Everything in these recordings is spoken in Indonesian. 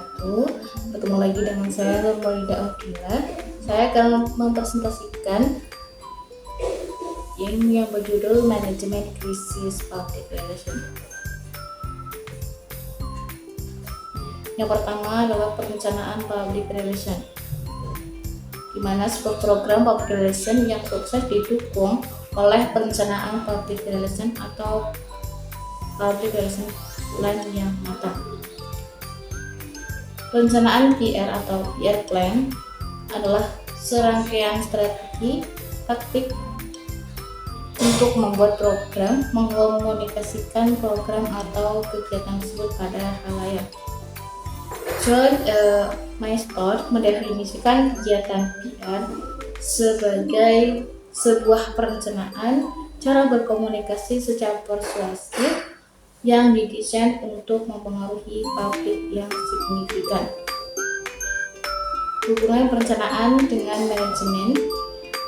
wabarakatuh. Bertemu lagi dengan saya Nurmaida Akila. Saya akan mempresentasikan yang berjudul Manajemen Krisis Public Relation. Yang pertama adalah perencanaan public relation, di mana sebuah program public relation yang sukses didukung oleh perencanaan public relation atau public relation plan yang matang. Perencanaan PR atau PR plan adalah serangkaian strategi taktik untuk membuat program, mengkomunikasikan program atau kegiatan tersebut pada khalayak. John Maestro mendefinisikan kegiatan PR sebagai sebuah perencanaan cara berkomunikasi secara persuasif yang didesain untuk mempengaruhi publik yang signifikan. Hubungan perencanaan dengan manajemen.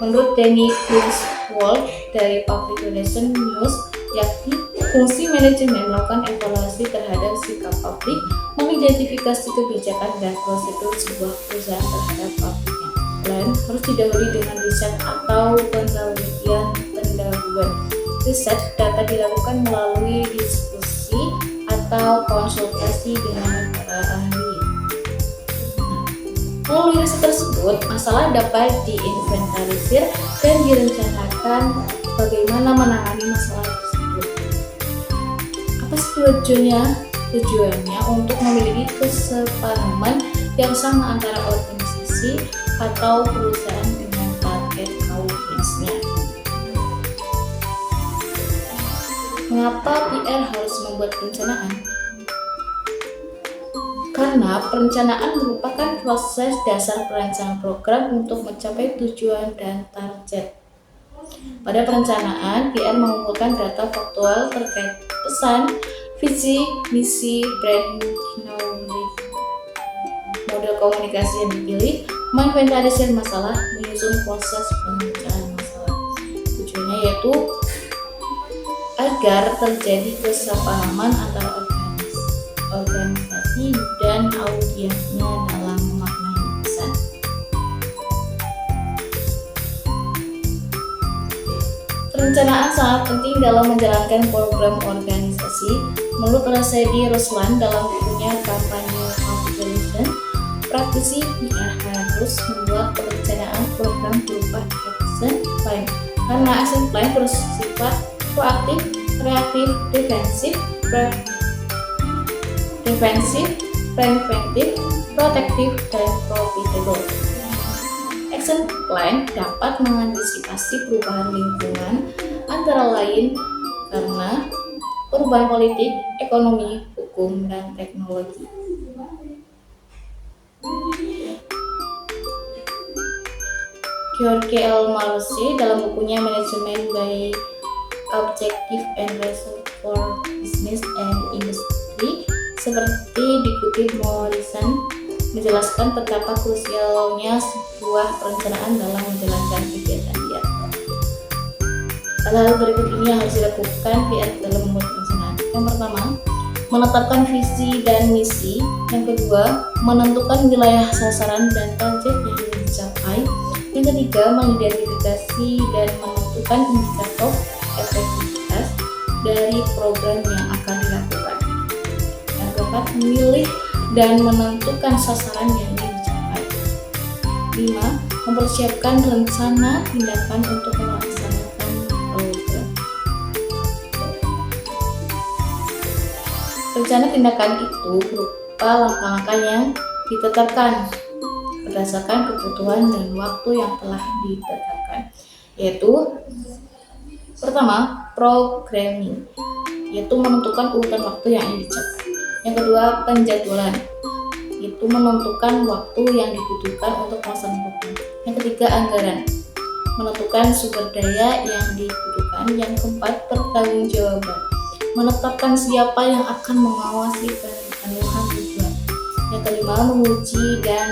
Menurut Danny Greenswald dari Public Relations News, yakni fungsi manajemen melakukan evaluasi terhadap sikap publik, mengidentifikasi kebijakan dan prosedur sebuah perusahaan terhadap publiknya. Plan harus didahului dengan riset atau penelitian pendahuluan. Riset data dilakukan melalui diskusi atau konsultasi dengan para ahli. Melalui riset tersebut, masalah dapat diinventarisir dan direncanakan bagaimana menangani masalah tersebut. Apa tujuannya? Tujuannya untuk memiliki kesepahaman yang sama antara organisasi atau perusahaan dengan target audiensnya. Mengapa PR harus membuat perencanaan? Karena perencanaan merupakan proses dasar perencanaan program untuk mencapai tujuan dan target. Pada perencanaan, PR mengumpulkan data faktual terkait pesan, visi, misi, brand, knowledge, model komunikasi yang dipilih, menginventarisir masalah, menyusun proses pemecahan masalah. Tujuannya yaitu agar terjadi kesepahaman antara organisasi dan audiensnya dalam memaknai pesan. Perencanaan sangat penting dalam menjalankan program organisasi. Menurut Rasedi Ruslan dalam bukunya Kampanye Public Relation, praktisi PR harus membuat perencanaan program berupa action plan, karena action plan bersifat proaktif, reaktif, defensif, preventif, protektif, dan profitable. Action plan dapat mengantisipasi perubahan lingkungan, antara lain karena perubahan politik, ekonomi, hukum, dan teknologi. George L. Malloy dalam bukunya Management by Objective and Result for Business and Industry, seperti dikutip Morrison, menjelaskan betapa krusialnya sebuah perencanaan dalam menjalankan kegiatan PR. Hal-hal berikut ini yang harus dilakukan PR dalam membuat perencanaan. Yang pertama, menetapkan visi dan misi. Yang kedua, menentukan wilayah sasaran dan target yang ingin dicapai. Yang ketiga, mengidentifikasi dan menentukan indikator efektivitas dari program yang akan dilakukan. Yang keempat, memilih dan menentukan sasaran yang ingin dicapai. 5. Mempersiapkan rencana tindakan untuk melaksanakan program. Rencana tindakan itu berupa langkah-langkah yang ditetapkan berdasarkan kebutuhan dan waktu yang telah ditetapkan, yaitu pertama, programming, yaitu menentukan urutan waktu yang ingin dicapai. Yang kedua, penjadwalan, yaitu menentukan waktu yang dibutuhkan untuk melaksanakan program. Yang ketiga, anggaran, menentukan sumber daya yang dibutuhkan. Yang keempat, pertanggungjawaban, menetapkan siapa yang akan mengawasi pemenuhan tujuan. Yang kelima, menguji dan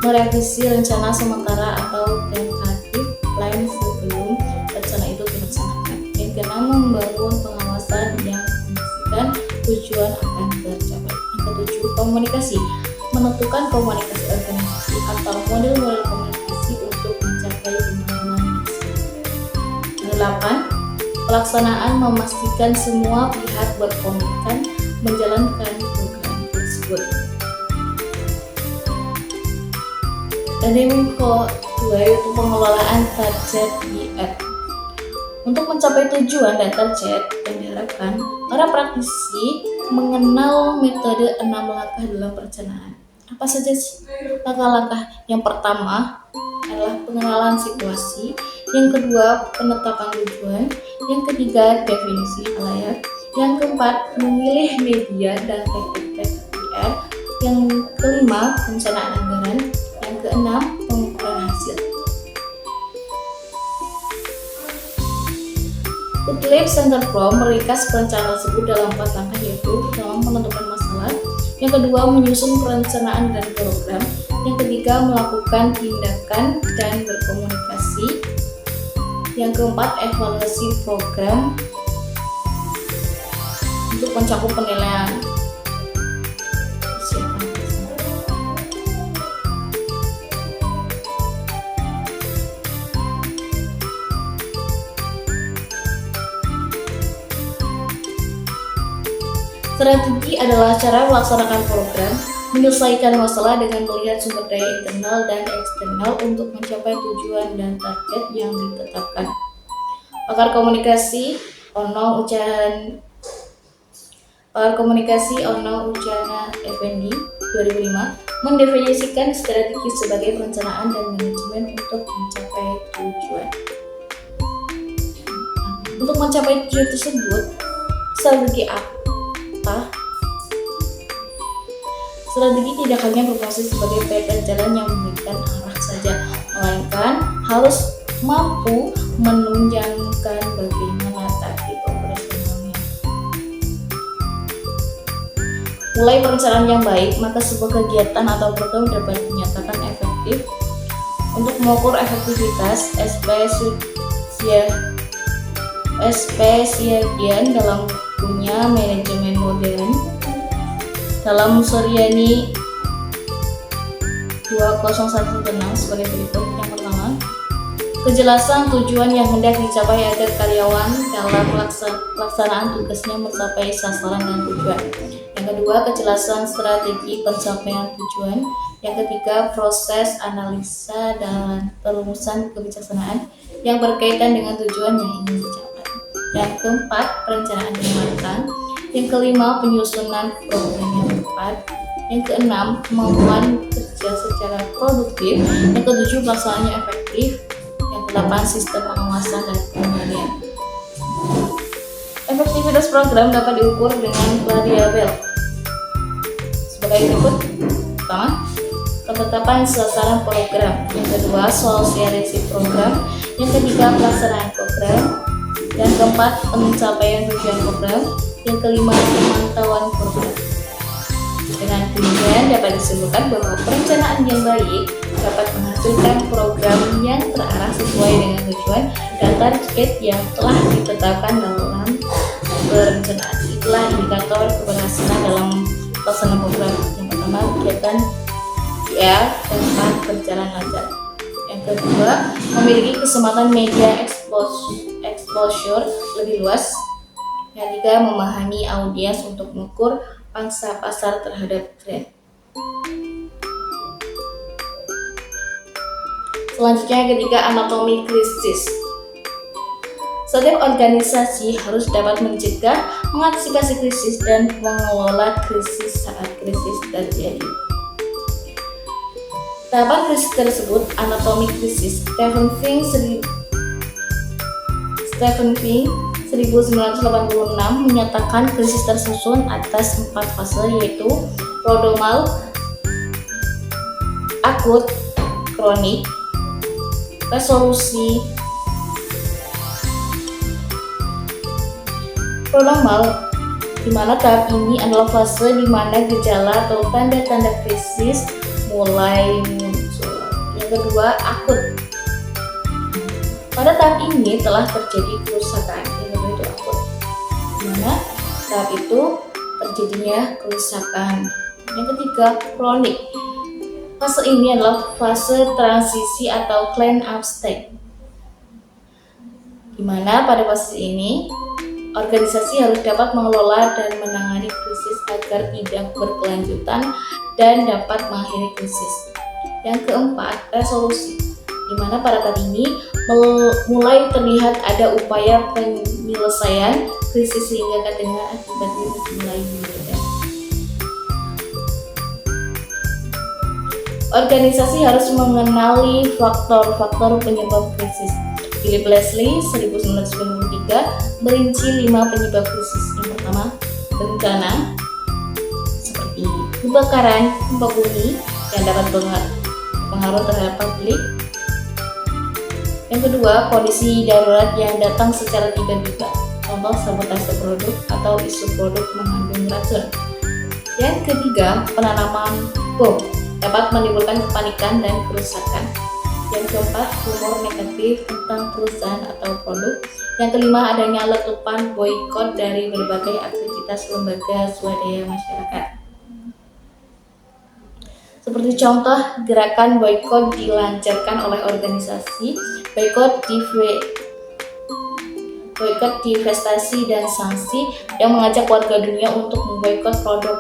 merevisi rencana sementara atau tentative plan sebelum rencana itu dilaksanakan. Yang keenam, membangun pengawasan yang memastikan tujuan akan tercapai. Yang ketujuh, komunikasi, 8. Pelaksanaan memastikan semua pihak berkomitmen menjalankan program tersebut. Dan yang kedua yaitu pengelolaan target IR. Untuk mencapai tujuan dan target yang diharapkan, para praktisi mengenal metode 6 langkah dalam perencanaan. Apa saja sih langkah-langkah? Yang pertama adalah pengenalan situasi, yang kedua penetapan tujuan, yang ketiga definisi layak, yang keempat memilih media dan teknik PR, yang kelima perencanaan anggaran, yang keenam pengukuran hasil. Gottlieb Centerblom meringkas perencanaan tersebut dalam 4 langkah, yaitu pertama menentukan masalah, yang kedua menyusun perencanaan dan program, yang ketiga melakukan tindakan dan berkomunikasi, yang keempat evaluasi program untuk mencakup penilaian. Strategi adalah cara melaksanakan program, menyelesaikan masalah dengan melihat sumber daya internal dan eksternal untuk mencapai tujuan dan target yang ditetapkan. Pakar komunikasi Ono Ucana Effendi 2005 mendefinisikan strategi sebagai perencanaan dan manajemen untuk mencapai tujuan. Untuk mencapai tujuan tersebut, strategi apa? Strategi tidak hanya berfungsi sebagai peta jalan yang memberikan arah saja, melainkan harus mampu menunjangkan bagaimana taktik operasionalnya. Mulai perencanaan yang baik, maka sebuah kegiatan atau program dapat dinyatakan efektif. Untuk mengukur efektivitas, Espesiagian dalam bukunya Manajemen Modern dalam Suryani 2016 sebagai berikut. Yang pertama, kejelasan tujuan yang hendak dicapai agar karyawan dalam pelaksanaan tugasnya mencapai sasaran dan tujuan. Yang kedua, kejelasan strategi pencapaian tujuan. Yang ketiga, proses analisa dan perumusan kebijaksanaan yang berkaitan dengan tujuan yang ingin dicapai. Yang keempat, perencanaan yang matang. Yang kelima, penyusunan program yang tepat. Yang keenam, kemampuan kerja secara produktif. Yang ketujuh, pelaksanaannya efektif. Yang kedelapan, sistem pengawasan dan pengendalian. Efektivitas program dapat diukur dengan variabel sebagai berikut. Pertama, ketetapan sasaran program. Yang kedua, sosialisasi program. Yang ketiga, pelaksanaan program. Yang keempat, pencapaian tujuan program. Yang kelima, pemantauan program. Dengan demikian dapat disimpulkan bahwa perencanaan yang baik dapat menghasilkan program yang terarah sesuai dengan tujuan dan target yang telah ditetapkan dalam perencanaan. Itulah indikator keberhasilan dalam pelaksanaan program. Yang pertama, kegiatan PR dapat berjalan lancar. Yang kedua, memiliki kesempatan media exposure lebih luas. Yang ketiga, memahami audiens untuk mengukur pangsa pasar terhadap tren. Selanjutnya, ketiga, anatomi krisis. Setiap organisasi harus dapat mencegah, mengantisipasi krisis, dan mengelola krisis saat krisis terjadi. Tahapan krisis tersebut, anatomi krisis. Stephen Fink 1986 menyatakan krisis tersusun atas 4 fase, yaitu prodromal, akut, kronik, resolusi. Prodromal, di mana tahap ini adalah fase di mana gejala atau tanda-tanda krisis mulai muncul. Yang kedua, akut. Pada tahap ini telah terjadi kerusakan, yang kedua itu akut, di mana tahap itu terjadinya kerusakan. Yang ketiga, kronik. Fase ini adalah fase transisi atau clean up state. di mana pada posisi ini organisasi harus dapat mengelola dan menangani krisis agar tidak berkelanjutan dan dapat mengakhiri krisis. Yang keempat, resolusi, di mana pada tahap ini mulai terlihat ada upaya penyelesaian krisis sehingga dengan akibatnya mulai meredah. Organisasi harus mengenali faktor-faktor penyebab krisis. Philip Leslie 1993 merinci 5 penyebab krisis. Yang pertama, bencana seperti kebakaran, gempa bumi yang dapat berpengaruh terhadap publik. Yang kedua, kondisi darurat yang datang secara tiba-tiba, contoh sabotase produk atau isu produk mengandung racun. Yang ketiga, penanaman bom dapat menimbulkan kepanikan dan kerusakan. Yang keempat, rumor negatif tentang perusahaan atau produk. Yang kelima, adanya letupan boikot dari berbagai aktivitas lembaga swadaya masyarakat. Seperti contoh, gerakan boikot dilancarkan oleh organisasi boikot divestasi dan sanksi yang mengajak warga dunia untuk memboikot produk.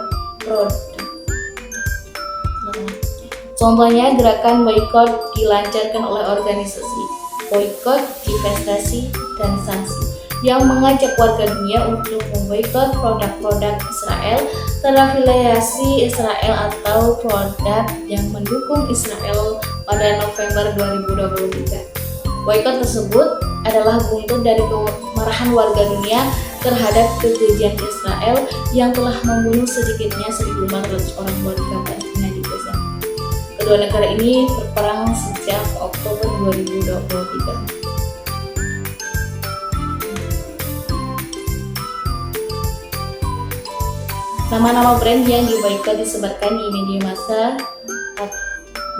Contohnya, gerakan boikot dilancarkan oleh organisasi boikot divestasi dan sanksi yang mengajak warga dunia untuk memboikot produk-produk Israel, terafiliasi Israel atau produk yang mendukung Israel pada November 2023. Boikot tersebut adalah buntut dari kemarahan warga dunia terhadap kekejian Israel yang telah membunuh sedikitnya 1.400 orang warga Palestina di Gaza. Kedua negara ini berperang sejak Oktober 2023. Nama-nama brand yang diboikot disebarkan di media massa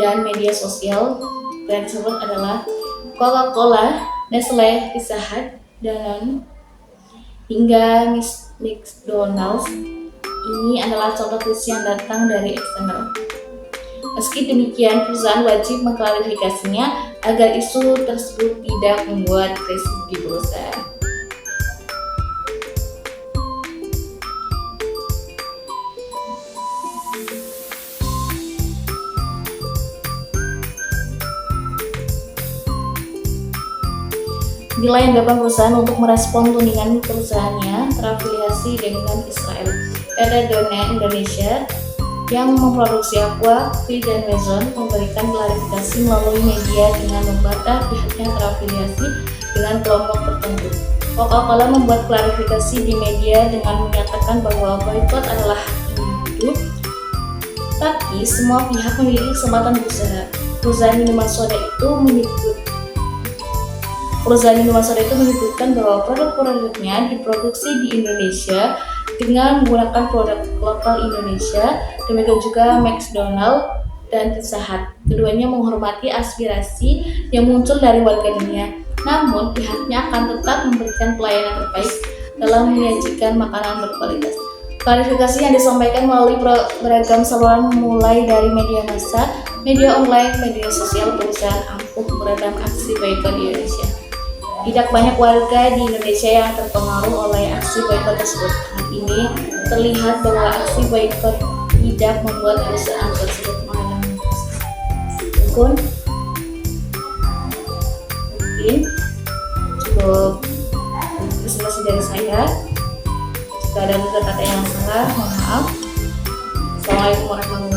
dan media sosial. Brand tersebut adalah Coca-Cola, Nestle, Pizza Hut, Danone, hingga McDonald's. Ini adalah contoh krisis yang datang dari eksternal. Meski demikian, perusahaan wajib mengklarifikasinya agar isu tersebut tidak membuat krisis di perusahaan. Nilai yang dilakukan perusahaan untuk merespon tudingan perusahaannya terafiliasi dengan Israel. PT Danone Indonesia yang memproduksi Aqua, Feed, dan Mezon memberikan klarifikasi melalui media dengan membantah pihaknya terafiliasi dengan kelompok tertentu. Coca-Cola membuat klarifikasi di media dengan menyatakan bahwa boikot adalah hak individu, tapi semua pihak memiliki kesempatan berusaha. Perusahaan minuman soda itu menyebutkan bahwa produk-produknya diproduksi di Indonesia dengan menggunakan produk lokal Indonesia. Demikian juga McDonald's dan Pizza Hut. Keduanya menghormati aspirasi yang muncul dari warga dunia. Namun, pihaknya akan tetap memberikan pelayanan terbaik dalam menyajikan makanan berkualitas. Klarifikasi yang disampaikan melalui beragam saluran mulai dari media massa, media online, media sosial, perusahaan ampuh meredam aksi boikot di Indonesia. Tidak banyak warga di Indonesia yang terpengaruh oleh aksi boikot tersebut. Saat ini terlihat bahwa aksi boikot tidak membuat perusahaan tersebut mengalami krisis. Mungkin cukup presentasi dari saya. Jika ada kata-kata yang salah, mohon maaf. Assalamualaikum warahmatullahi wabarakatuh.